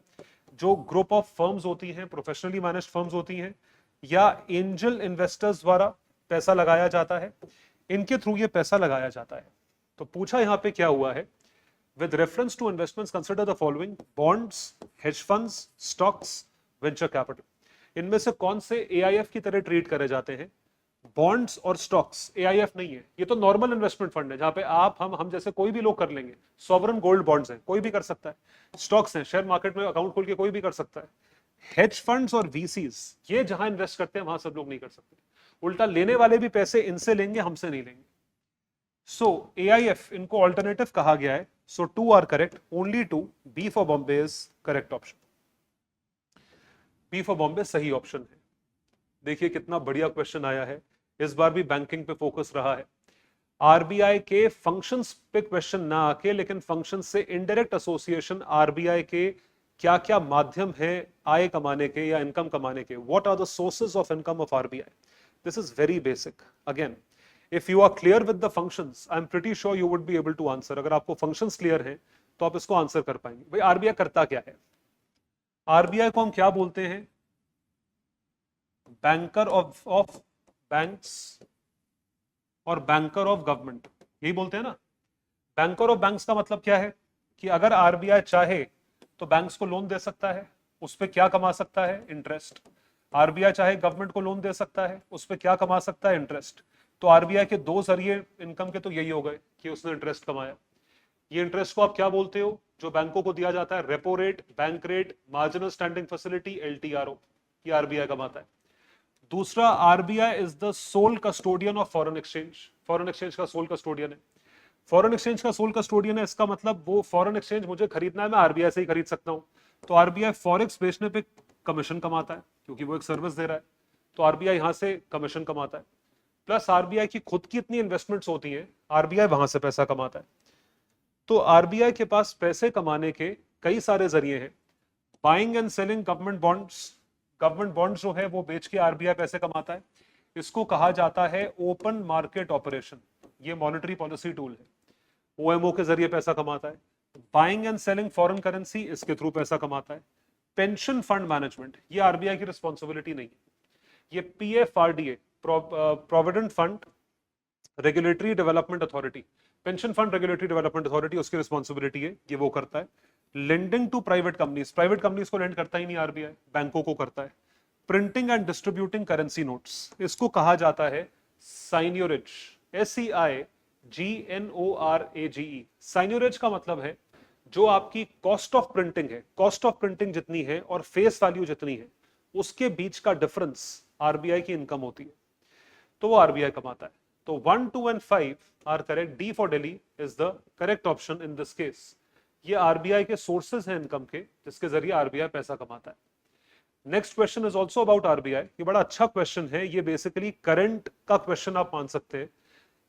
जो ग्रुप ऑफ फर्म्स होती हैं, प्रोफेशनली मैनेज्ड फर्म्स होती हैं, या एंजल इन्वेस्टर्स द्वारा पैसा लगाया जाता है। इनके थ्रू ये पैसा लगाया जाता है। तो पूछा यहां पे क्या हुआ है, with reference to investments consider the following: bonds, hedge funds, stocks, venture capital. इनमें से कौन से AIF की तरह ट्रीट करे जाते हैं? बॉन्ड्स और स्टॉक्स AIF नहीं है, ये तो नॉर्मल इन्वेस्टमेंट फंड है जहां पे आप, हम जैसे कोई भी लोग कर लेंगे। सॉवरन गोल्ड बॉन्ड्स हैं, कोई भी कर सकता है। स्टॉक्स हैं, शेयर मार्केट में अकाउंट खोल के कोई भी कर सकता है। हेज फंड्स और VCs, ये जहां इन्वेस्ट करते हैं वहां सब लोग नहीं कर सकते। उल्टा लेने वाले भी पैसे इनसे लेंगे, हमसे नहीं लेंगे। सो AIF इनको ऑल्टरनेटिव कहा गया है। So 2 are correct, only 2, B for Bombay is correct option. B for Bombay सही ऑप्शन है। देखिए कितना बढ़िया क्वेश्चन आया है, इस बार भी बैंकिंग पे फोकस रहा है। आरबीआई के फंक्शंस पे क्वेश्चन ना आके, लेकिन फंक्शन से इनडायरेक्ट एसोसिएशन आरबीआई के क्या क्या माध्यम है आय कमाने के या इनकम कमाने के, what are the sources of income of RBI. This is very basic. Again if you are clear with the functions, I am pretty sure you would be able to answer. अगर आपको फंक्शंस क्लियर हैं तो आप इसको आंसर कर पाएंगे। भाई आरबीआई करता क्या है? आरबीआई को हम क्या बोलते हैं? बैंकर ऑफ बैंक्स और बैंकर ऑफ गवर्नमेंट, यही बोलते हैं ना। बैंकर ऑफ बैंक्स का मतलब क्या है कि अगर आरबीआई चाहे तो बैंक्स को लोन दे सकता है, उस पर क्या कमा सकता है? इंटरेस्ट। आरबीआई चाहे गवर्नमेंट को लोन दे सकता है, उस पर क्या कमा सकता है? इंटरेस्ट। तो आरबीआई के दो जरिए इनकम के तो यही हो गए कि उसने इंटरेस्ट कमाया। ये इंटरेस्ट को आप क्या बोलते हो जो बैंकों को दिया जाता है? Repo rate, bank rate, marginal standing facility, LTRO, ये आरबीआई कमाता है। दूसरा, RBI is the sole custodian of foreign exchange. Foreign exchange का सोल कस्टोडियन है। फॉरेन एक्सचेंज का सोल कस्टोडियन है, इसका मतलब वो फॉरेन एक्सचेंज मुझे खरीदना है, मैं आरबीआई से ही खरीद सकता हूं। तो आरबीआई फॉरेक्स बेचने पे कमीशन कमाता है क्योंकि वो एक सर्विस दे रहा है, तो आरबीआई यहां से कमीशन कमाता है। प्लस आरबीआई की खुद की इतनी इन्वेस्टमेंट्स होती हैं, आरबीआई वहां से पैसा कमाता है। तो आरबीआई के पास पैसे कमाने के कई सारे जरिए हैं। Buying and selling government bonds, government bonds जो है वो बेच के आरबीआई पैसे कमाता है। इसको कहा जाता है ओपन मार्केट ऑपरेशन। ये मॉनेटरी पॉलिसी टूल है, ओएमओ के जरिए पैसा कमाता है। Buying and selling foreign currency, इसके थ्रू पैसा कमाता है। पेंशन फंड मैनेजमेंट, ये आरबीआई की रिस्पॉन्सिबिलिटी नहीं है। ये PFRDA, provident fund regulatory development authority, pension fund regulatory development authority, उसकी रिस्पॉन्सिबिलिटी है, ये वो करता है। Lending to private companies, private companies को लेंड करता ही नहीं आरबीआई, बैंकों को करता है। Printing and distributing currency notes, इसको कहा जाता है साइन्योरेज, SEIGNORAGE। साइन्योरेज का मतलब है जो आपकी कॉस्ट ऑफ प्रिंटिंग है, कॉस्ट ऑफ प्रिंटिंग जितनी है और फेस वैल्यू जितनी है, उसके बीच का डिफरेंस आरबीआई की इनकम होती है, तो वो आरबीआई कमाता है। तो 1, 2 and 5 are correct. D for Delhi is the correct option in this case. ये आरबीआई के सोर्सेज हैं इनकम के, जिसके जरिए आरबीआई पैसा कमाता है। Next question is also about RBI. ये बड़ा अच्छा क्वेश्चन है, ये बेसिकली करंट का क्वेश्चन आप मान सकते हैं।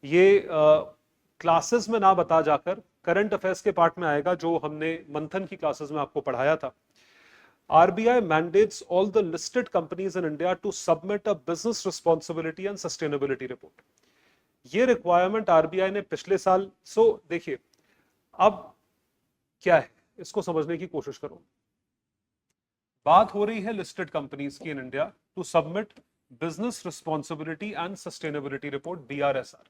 ये क्लासेस में ना बता जाकर करंट अफेयर्स के पार्ट में आएगा, जो हमने मंथन की क्लासेस में आपको पढ़ाया था। RBI mandates all the listed companies in India to submit a business responsibility and sustainability report. ये रिक्वायरमेंट आरबीआई ने पिछले साल, देखिए अब क्या है इसको समझने की कोशिश करो। बात हो रही है लिस्टेड कंपनीज की in India to submit business responsibility and sustainability report, BRSR।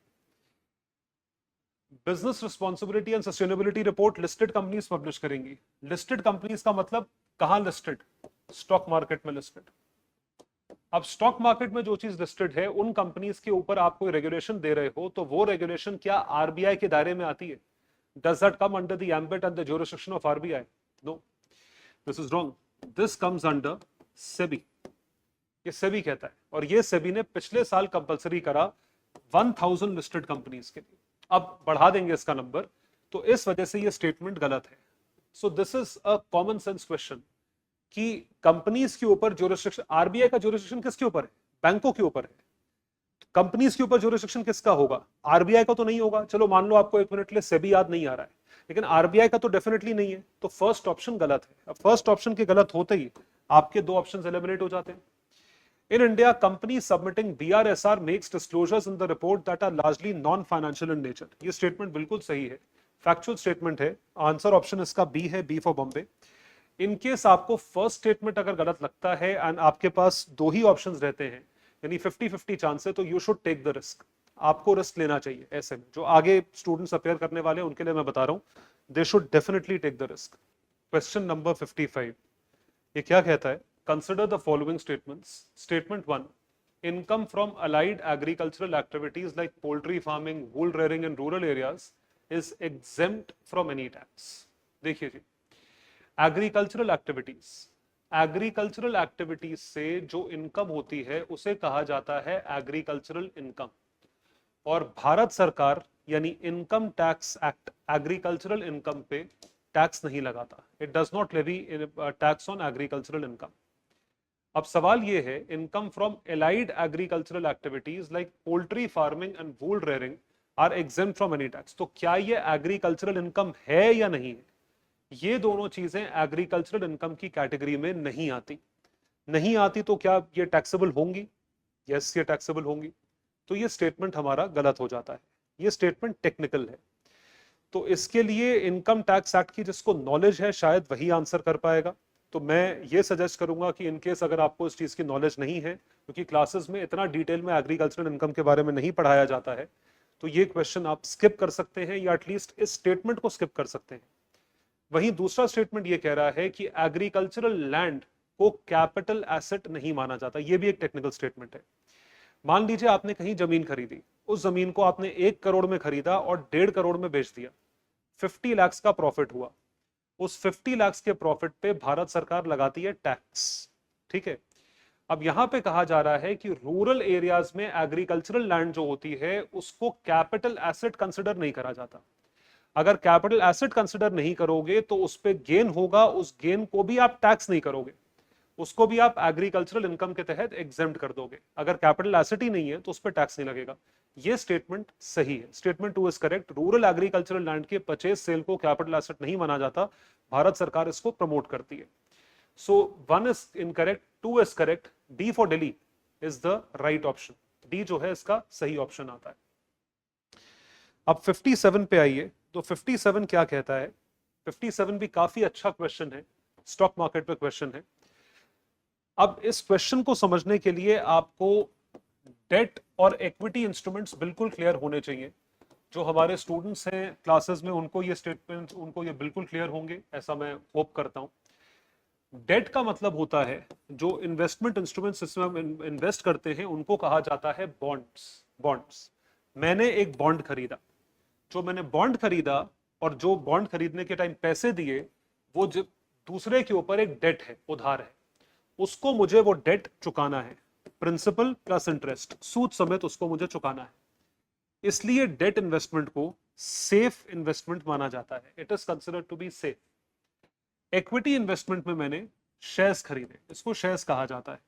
Business responsibility and sustainability report listed companies publish करेंगी। लिस्टेड कंपनीज का मतलब कहां लिस्टेड? स्टॉक मार्केट में लिस्टेड। अब स्टॉक मार्केट में जो चीज लिस्टेड है, उन कंपनीज के ऊपर आप कोई रेगुलेशन दे रहे हो, तो वो रेगुलेशन क्या आरबीआई के दायरे में आती है? Does that come under the ambit and the jurisdiction of RBI? No, this is wrong. This comes under SEBI. ये सेबी कहता है, और ये सेबी ने पिछले साल कंपलसरी करा 1000 लिस्टेड कंपनीज के लिए। अब बढ़ा देंगे इसका नंबर, तो इस वजह से ये स्टेटमेंट गलत है। सो this is a common sense question कि कंपनीज के ऊपर ज्यूरिसडिक्शन, आरबीआई का ज्यूरिसडिक्शन किसके ऊपर है? बैंकों के ऊपर है। कंपनीज के ऊपर ज्यूरिसडिक्शन किसका होगा? आरबीआई का तो नहीं होगा। चलो मान लो आपको एक मिनट के लिए सेबी याद नहीं आ रहा है, लेकिन आरबीआई का तो डेफिनेटली नहीं है। तो फर्स्ट ऑप्शन गलत है। अब फर्स्ट ऑप्शन के गलत होते ही आपके दो ऑप्शन एलिमिनेट हो जाते हैं। In India, companies submitting BRSR makes disclosures in the report that are largely non-financial in nature. ये स्टेटमेंट बिल्कुल सही है, फैक्चुअल स्टेटमेंट है। आंसर ऑप्शन इसका बी है, B for Bombay. In case आपको फर्स्ट स्टेटमेंट अगर गलत लगता है एंड आपके पास दो ही ऑप्शंस रहते हैं, यानी 50-50 चांस है, तो you should take the risk. आपको रिस्क लेना चाहिए। ऐसे में जो आगे स्टूडेंट्स अपेयर करने वाले हैं उनके लिए मैं बता रहा हूं, they should definitely take the risk. Question number 55, ये क्या कहता है? Consider the following statements. Statement 1, income from allied agricultural activities like poultry farming, wool rearing in rural areas is exempt from any tax. देखिए जी, agricultural activities, एग्रीकल्चरल एक्टिविटीज से जो इनकम होती है उसे कहा जाता है एग्रीकल्चरल इनकम। और भारत सरकार यानी income tax act agricultural income पे टैक्स नहीं लगाता। It does not levy tax on agricultural income. अब सवाल ये है, income from allied agricultural activities like poultry farming and wool rearing are exempt from any tax. तो क्या ये एग्रीकल्चरल इनकम है या नहीं है? ये दोनों चीजें एग्रीकल्चरल इनकम की कैटेगरी में नहीं आती। नहीं आती तो क्या ये टैक्सेबल होंगी? यस, ये टैक्सेबल होंगी। तो ये स्टेटमेंट हमारा गलत हो जाता है। ये स्टेटमेंट टेक्निकल है। तो इसके लिए इनकम टैक्स एक्ट की जिसको नॉलेज है शायद वही आंसर कर पाएगा। तो मैं ये सजेस्ट करूंगा कि इनकेस अगर आपको इस चीज की नॉलेज नहीं है, क्योंकि क्लासेस में इतना डिटेल में एग्रीकल्चरल इनकम के बारे में नहीं पढ़ाया जाता है, तो ये क्वेश्चन आप स्किप कर सकते हैं या एटलीस्ट इस स्टेटमेंट को स्किप कर सकते हैं। वहीं दूसरा स्टेटमेंट ये कह रहा है कि एग्रीकल्चरल लैंड को कैपिटल एसेट नहीं माना जाता। ये भी एक टेक्निकल स्टेटमेंट है। मान लीजिए आपने कहीं जमीन खरीदी, उस जमीन को आपने 1 करोड़ में खरीदा और 1.5 करोड़ में बेच दिया, 50 लाख का प्रॉफिट हुआ। उस 50 लाख के प्रॉफिट पे भारत सरकार लगाती है टैक्स। ठीक है। अब यहां पे कहा जा रहा है कि रूरल एरियाज में एग्रीकल्चरल लैंड जो होती है उसको कैपिटल एसेट कंसिडर नहीं करा जाता। अगर कैपिटल एसेट कंसिडर नहीं करोगे तो उस पे गेन होगा, उस गेन को भी आप टैक्स नहीं करोगे, उसको भी आप एग्रीकल्चरल इनकम के तहत एग्जेम्प्ट कर दोगे। अगर कैपिटल एसेट ही नहीं है तो उस पर टैक्स नहीं लगेगा। ये स्टेटमेंट सही है। Statement 2 is correct. Rural agricultural land के परचेज सेल को कैपिटल एसेट नहीं माना जाता, भारत सरकार इसको प्रमोट करती है। सो 1 is incorrect, 2 is correct, D for Delhi is the right option. D जो है इसका सही ऑप्शन आता है। अब 57 पे आइए। तो 57 क्या कहता है? 57 भी काफी अच्छा क्वेश्चन है, स्टॉक मार्केट पे क्वेश्चन है। अब इस क्वेश्चन को समझने के लिए आपको डेट और इक्विटी इंस्ट्रूमेंट्स बिल्कुल क्लियर होने चाहिए। जो हमारे स्टूडेंट्स हैं क्लासेस में उनको ये स्टेटमेंट, उनको ये बिल्कुल क्लियर होंगे, ऐसा मैं होप करता हूं। डेट का मतलब होता है जो इन्वेस्टमेंट इंस्ट्रूमेंट्स जिसमें हम इन्वेस्ट करते हैं उनको कहा जाता है बॉन्ड्स। बॉन्ड्स, मैंने एक बॉन्ड खरीदा, जो मैंने बॉन्ड खरीदा और जो बॉन्ड खरीदने के टाइम पैसे दिए वो दूसरे के ऊपर एक डेट है, उधार है, उसको मुझे वो डेट चुकाना है। प्रिंसिपल प्लस इंटरेस्ट, सूद समेत उसको मुझे चुकाना है। इसलिए डेट इन्वेस्टमेंट को सेफ इन्वेस्टमेंट माना जाता है। It is considered to be safe. Equity investment में मैंने शेयर्स खरीदे, इसको शेयर्स कहा जाता है।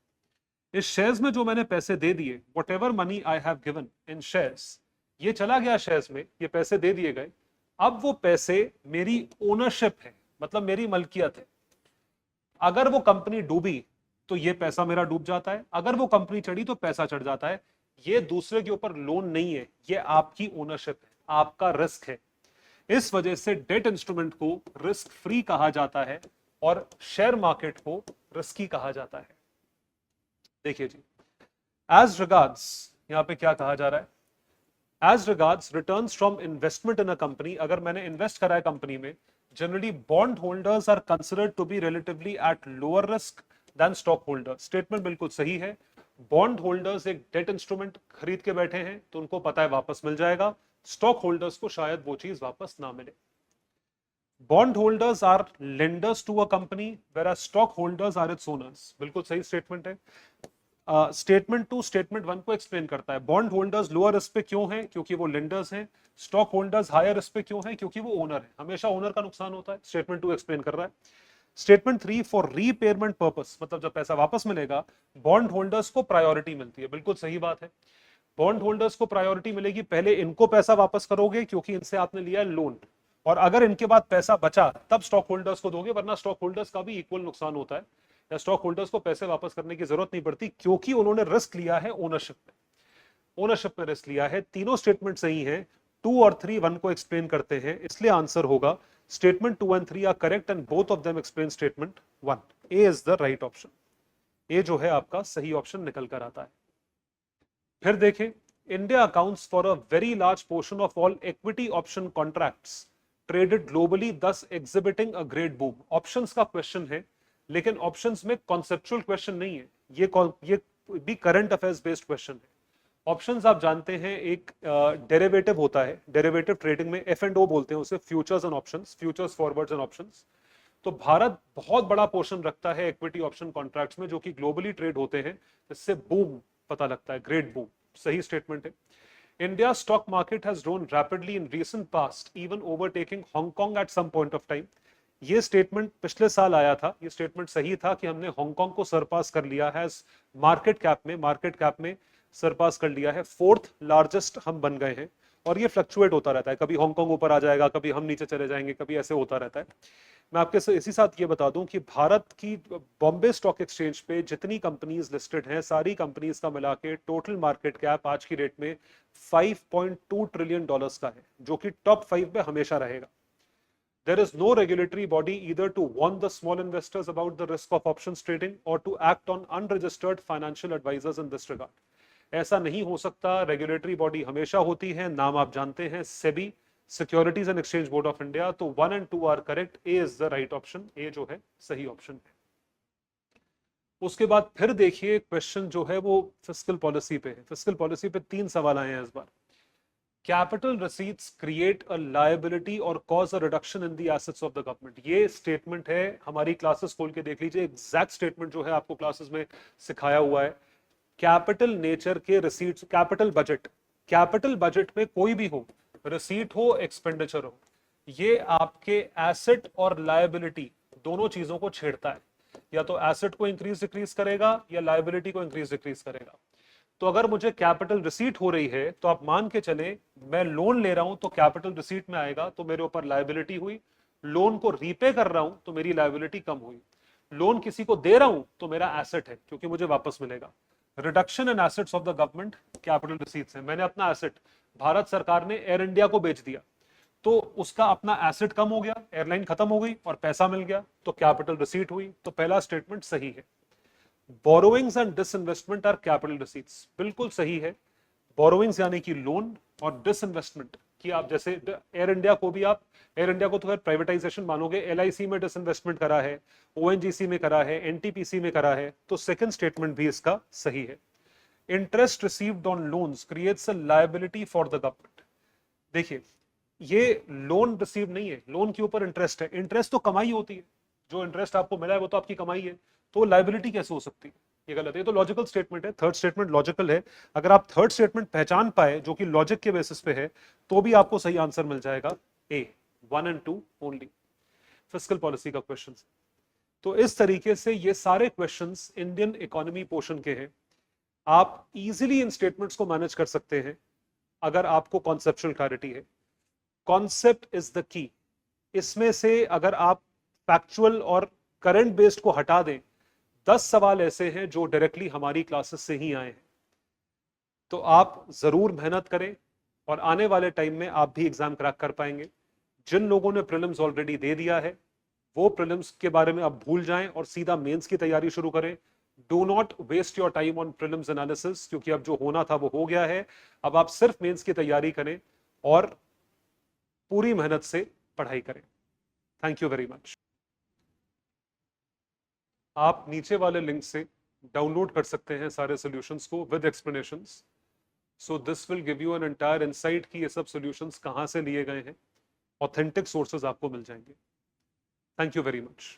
इस शेयर्स में जो मैंने पैसे दे दिए, what ever money I have given in shares, ये चला गया शेयर्स में, ये पैसे दे दिए गए। अब वो पैसे मेरी ओनरशिप है, मतलब मेरी मलकियत है। अगर वो कंपनी डूबी तो ये पैसा मेरा डूब जाता है, अगर वो कंपनी चढ़ी तो पैसा चढ़ जाता है। ये दूसरे के ऊपर लोन नहीं है, ये आपकी ओनरशिप है, आपका रिस्क है। इस वजह से डेट इंस्ट्रूमेंट को रिस्क फ्री कहा जाता है और शेयर मार्केट को रिस्की कहा जाता है। देखिए जी, एज रिगार्ड्स, यहां पे क्या कहा जा रहा है? As regards returns from investment in a company, अगर मैंने इन्वेस्ट करा है कंपनी में, generally bond holders are considered to be relatively at lower risk than stock holder. Statement बिल्कुल सही है। बॉन्ड होल्डर्स एक डेट इंस्ट्रूमेंट खरीद के बैठे हैं तो उनको पता है वापस मिल जाएगा, स्टॉक होल्डर्स को शायद वो चीज वापस ना मिले। Bond holders are lenders to a company where stock holders are its owners. बिल्कुल सही स्टेटमेंट है। स्टेटमेंट 2 स्टेटमेंट 1 को एक्सप्लेन करता है। बॉन्ड होल्डर्स लोअर रिस्क पे क्यों हैं? क्योंकि वो लेंडर्स हैं। स्टॉक होल्डर्स हायर रिस्क पे क्यों हैं? क्योंकि वो ओनर है। हमेशा ओनर का नुकसान होता है। स्टेटमेंट 2 एक्सप्लेन कर रहा है। स्टेटमेंट 3 फॉर रीपेमेंट पर्पस, मतलब जब पैसा वापस मिलेगा बॉन्ड होल्डर्स को प्रायोरिटी मिलती है। बिल्कुल सही बात है। बॉन्ड होल्डर्स को प्रायोरिटी मिलेगी, पहले इनको पैसा वापस करोगे क्योंकि इनसे आपने लिया है लोन, और अगर इनके बाद पैसा बचा तब स्टॉक होल्डर्स को दोगे, वरना स्टॉक होल्डर्स का भी इक्वल नुकसान होता है। या स्टॉक होल्डर्स को पैसे वापस करने की जरूरत नहीं पड़ती क्योंकि उन्होंने रिस्क लिया है ओनरशिप में। ओनरशिप में रिस्क लिया है। तीनों स्टेटमेंट सही है। 2 और 3 1 को एक्सप्लेन करते हैं, इसलिए आंसर होगा statement 2 and 3 are correct and both of them explain statement 1। A is the right option. A जो है आपका सही ऑप्शन निकल कर आता है। फिर देखें, India accounts for a very large portion of all equity option contracts traded globally, thus exhibiting a great boom. Options का क्वेश्चन है, लेकिन ऑप्शंस में कॉन्सेप्चुअल क्वेश्चन नहीं है, ये भी करंट अफेयर्स बेस्ड क्वेश्चन है। ऑप्शंस आप जानते हैं एक डेरिवेटिव होता है, डेरिवेटिव ट्रेडिंग में F&O बोलते हैं उसे, futures and options, futures forwards and options. तो भारत बहुत बड़ा पोर्शन रखता है इक्विटी ऑप्शन कॉन्ट्रैक्ट्स में, जो कि ग्लोबली ट्रेड होते हैं, इससे बूम पता लगता है, ग्रेट बूम, सही स्टेटमेंट है। India stock market has grown rapidly in recent past, even overtaking Hong Kong at some point of time. ये स्टेटमेंट पिछले साल आया था, ये स्टेटमेंट सही था कि हमने हांगकांग को सरपास कर लिया है, मार्केट कैप में सरपास कर लिया है, 4th लार्जेस्ट हम बन गए हैं। और ये फ्लक्चुएट होता रहता है, कभी हांगकांग ऊपर आ जाएगा, कभी हम नीचे चले जाएंगे, कभी ऐसे होता रहता है। मैं आपके इसी साथ ये बता दूं कि भारत की बॉम्बे स्टॉक एक्सचेंज पे जितनी कंपनीज लिस्टेड हैं, सारी कंपनीज का मिला के टोटल मार्केट कैप आज की डेट में $5.2 ट्रिलियन का है, जो कि टॉप 5 में हमेशा रहेगा। There is no regulatory body either to warn the small investors about the risk of options trading or to act on unregistered financial advisors in this regard. ऐसा नहीं हो सकता, रेगुलेटरी बॉडी हमेशा होती है, नाम आप जानते हैं, SEBI, securities and exchange board of India. तो 1 और 2 are correct, A is the right option, A जो है सही ऑप्शन है। उसके बाद फिर देखिए क्वेश्चन जो है वो फिस्कल पॉलिसी पे है। फिस्कल पॉलिसी पे 3 सवाल आए हैं इस बार। Capital receipts create a liability और cause a reduction in the assets of the government, ये स्टेटमेंट है, हमारी क्लासेस खोल के देख लीजिए, एग्जैक्ट स्टेटमेंट जो है आपको क्लासेस में सिखाया हुआ है। कैपिटल नेचर के रिसीट्स, कैपिटल बजट में कोई भी हो, रिसीट हो, एक्सपेंडिचर हो, ये आपके एसेट और लायबिलिटी दोनों चीजों को छेड़ता है, या तो एसेट को इंक्रीज डिक्रीज करेगा या लायबिलिटी को इंक्रीज डिक्रीज करेगा। तो अगर मुझे कैपिटल रिसीट हो रही है तो आप मान के चले मैं लोन ले रहा हूं तो कैपिटल रिसीट में आएगा, तो मेरे ऊपर लायबिलिटी हुई। लोन को रीपे कर रहा हूं तो मेरी लायबिलिटी कम हुई। लोन किसी को दे रहा हूं तो मेरा एसेट है, क्योंकि मुझे वापस मिलेगा। Reduction in assets of the government capital receipts है। मैंने अपना एसेट, भारत सरकार ने एयर इंडिया को बेच दिया, तो उसका अपना एसेट कम हो गया, एयरलाइन खत्म हो गई और पैसा मिल गया, तो कैपिटल रिसीट हुई। तो पहला स्टेटमेंट सही है। Borrowings and disinvestment are capital receipts, बिल्कुल सही है। बोरोइंग्स यानी कि लोन, और डिसइन्वेस्टमेंट कि आप जैसे एयर इंडिया को भी, आप एयर इंडिया को तो प्राइवेटाइजेशन मानोगे, एलआईसी में डिसइन्वेस्टमेंट करा है, ओएनजीसी में करा है, एनटीपीसी में करा है, तो सेकंड स्टेटमेंट भी इसका सही है। Interest received on loans creates a liability for the government. देखिए, ये लोन रिसीव नहीं है, लोन के ऊपर इंटरेस्ट है, इंटरेस्ट तो कमाई होती है, जो इंटरेस्ट आपको मिला है वो तो आपकी कमाई है, तो लायबिलिटी कैसे हो सकती है? ये गलत है, ये तो लॉजिकल स्टेटमेंट है, थर्ड स्टेटमेंट लॉजिकल है। अगर आप थर्ड स्टेटमेंट पहचान पाए जो कि लॉजिक के बेसिस पे है, तो भी आपको सही आंसर मिल जाएगा, ए, 1 और 2 ओनली। फिस्कल पॉलिसी का क्वेश्चन। तो इस तरीके से ये सारे क्वेश्चंस इंडियन इकोनॉमी पोर्शन के हैं। आप इजीली इन स्टेटमेंट्स को मैनेज कर सकते हैं अगर आपको कॉन्सेप्चुअल क्लैरिटी है। Concept is the key. इसमें से अगर आप फैक्चुअल और करंट बेस्ड को हटा दें, 10 सवाल ऐसे हैं जो डायरेक्टली हमारी क्लासेस से ही आए हैं। तो आप जरूर मेहनत करें और आने वाले टाइम में आप भी एग्जाम क्रैक कर पाएंगे। जिन लोगों ने प्रीलिम्स ऑलरेडी दे दिया है, वो प्रीलिम्स के बारे में अब भूल जाएं और सीधा मेंस की तैयारी शुरू करें। Do not waste your time on prelims analysis, क्योंकि अब जो होना था वो हो गया है। अब आप सिर्फ मेंस की तैयारी करें और पूरी मेहनत से पढ़ाई करें। Thank you very much. आप नीचे वाले लिंक से डाउनलोड कर सकते हैं सारे सॉल्यूशंस को with explanations. So this will give you an entire insight कि ये सब सॉल्यूशंस कहां से लिए गए हैं। ऑथेंटिक सोर्सेज आपको मिल जाएंगे। Thank you very much.